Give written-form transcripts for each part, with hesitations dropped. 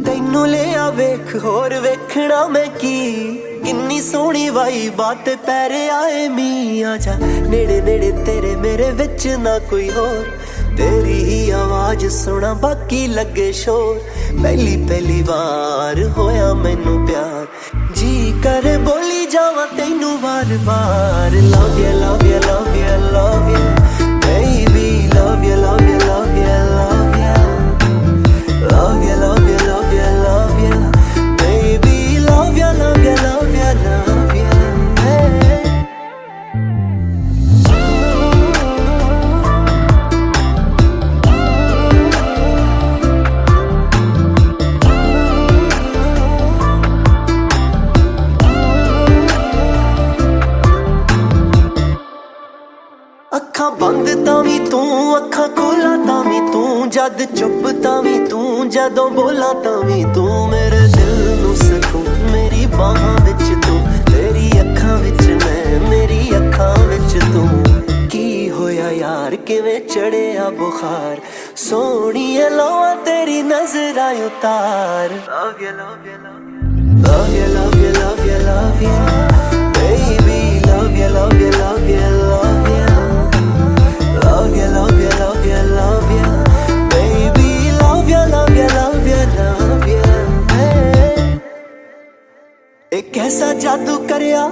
तैनू लिया वेख होर वेखना मैं की किन्नी सोहनी वाई बात पैरे आए मी आजा नेड़े नेड़े तेरे मेरे विच ना कोई होर तेरी ही आवाज सुना बाकी लगे शोर पहली पहली बार होया मैनू प्यार जी करे बोली जावा तैनू बार बार love you love you love you love you baby love you love you love you love you love you love you love you love you baby love you love you love you love you hey. अखां बंद तां we तू अखां खोला तां we तू जद चुप तां वी तू जदों बोला तां वी तू मेरे दिल नू सकून मेरी बाहां विच तू तेरी अखां विच मैं मेरी अखां विच तू की होया यार किवें चढ़िया बुखार सोहणीए लोआ तेरी नजरां उतार love you love you love you love you love you love you baby love you love you love you love you love you love you love you love you baby love you love you love you love you hey. एक ऐसा जादू करिया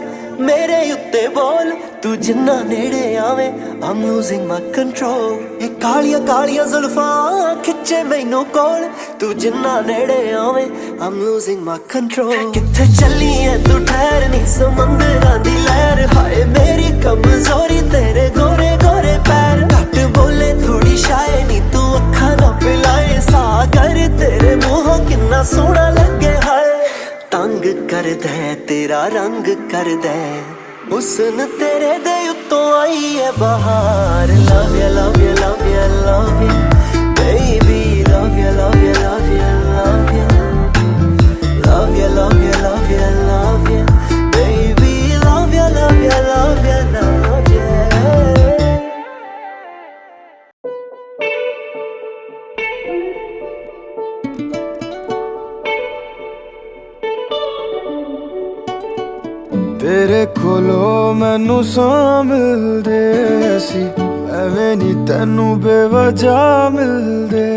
मेरे उत्ते बोल तू जिन्ना नेड़े आवे I'm losing my control ये कालिया कालिया जुल्फां खिच्चे मैनू कोल तू जिन्ना नेड़े आवे I'm losing my control किथे चली है तू ठहर नी समंदरां दी लहर हाय मेरी कमजोरी तेरे गोरे गोरे पैर घट बोले थोड़ी शायनी तू अखा ना पिलाए सागर तेरे मुंहों किन्ना सोहना लगे हाय तंग कर दे तेरा रंग कर दे हुस्न तेरे दे उत्तों आई है बहार love you love you love you love you baby love you love you love you love you love you love you love you love you baby love you love you love you love you तेरे कोलो मैनू सां मिलदे सी एवें नी तैनू बेवजह मिलदे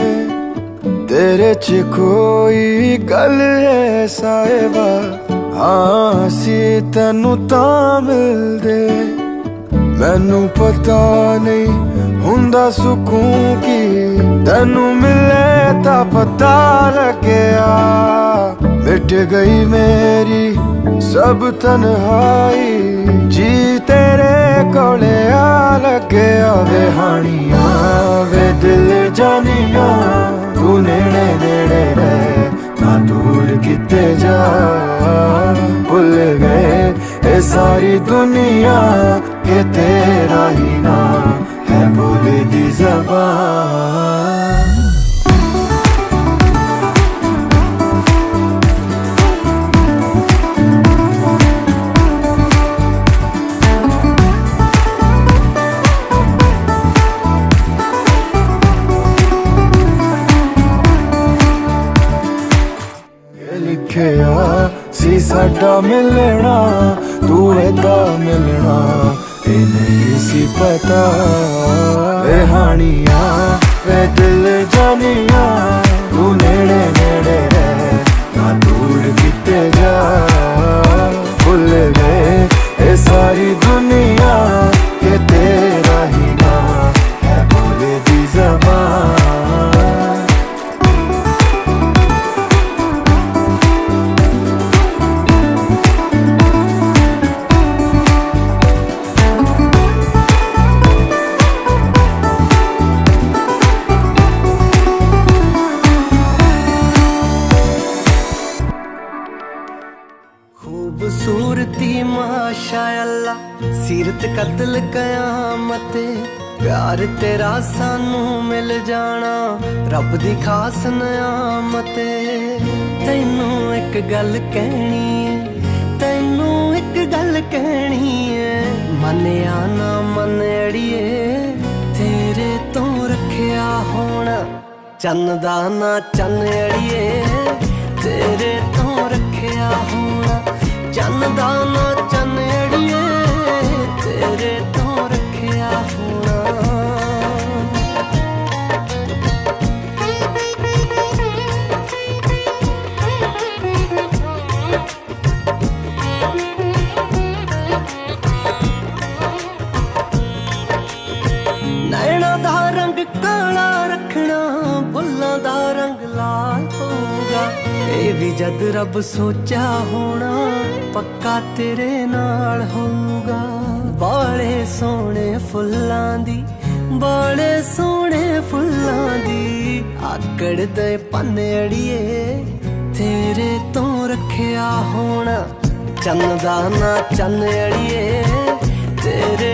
तेरे च कोई गल है साहिबा हाँ सी तैनू तां मिलदे मैनू पता नहीं हुंदा सुकून की तैनू मिले तां पता लग्या मिट गई मेरी सब तन्हाई जी तेरे कोले आ लगे वे हानिया वे दिल जानिया तू नेड़े नेड़े रह ना दूर किते जा भुल गए ये सारी दुनिया के तेरा ही नाम है बोले दी ज़बान सी साडा मिलना तू एदा मिलना ए नहीं सी पता वे हानिया वे दिल जानिया तू नेड़े नेड़े रह ना दूर किते जा भुल गए ये सारी दुनिया के तेरा ही नाम है बोले दी ज़बान खूबसूरती माशाअल्लाह सीरत कत्ल कयामत प्यार तेरा सानू मिल जाना रब दी खास नियामत तैनू एक गल कहनी है तैनू एक गल कहनी है मनिया ना मन अड़िए तेरे तो रखिया होना चन्न दा ना चन्न अड़िए तेरे तो रखिया होना चन्न दा ना चन्न अड़िए तेरे तो रखिया होना। नैना दा रंग काला रखना बुल्लां दा रंग लाल होगा ये भी जद रब सोचा होना पक्का तेरे नाल होगा। बाले सोने फुल्लां दी बाले सोने फुल्लां दी आकड़ दे पन्ने अड़िए तेरे तो रखिया होना चन्न दा ना चन्न अड़िए तेरे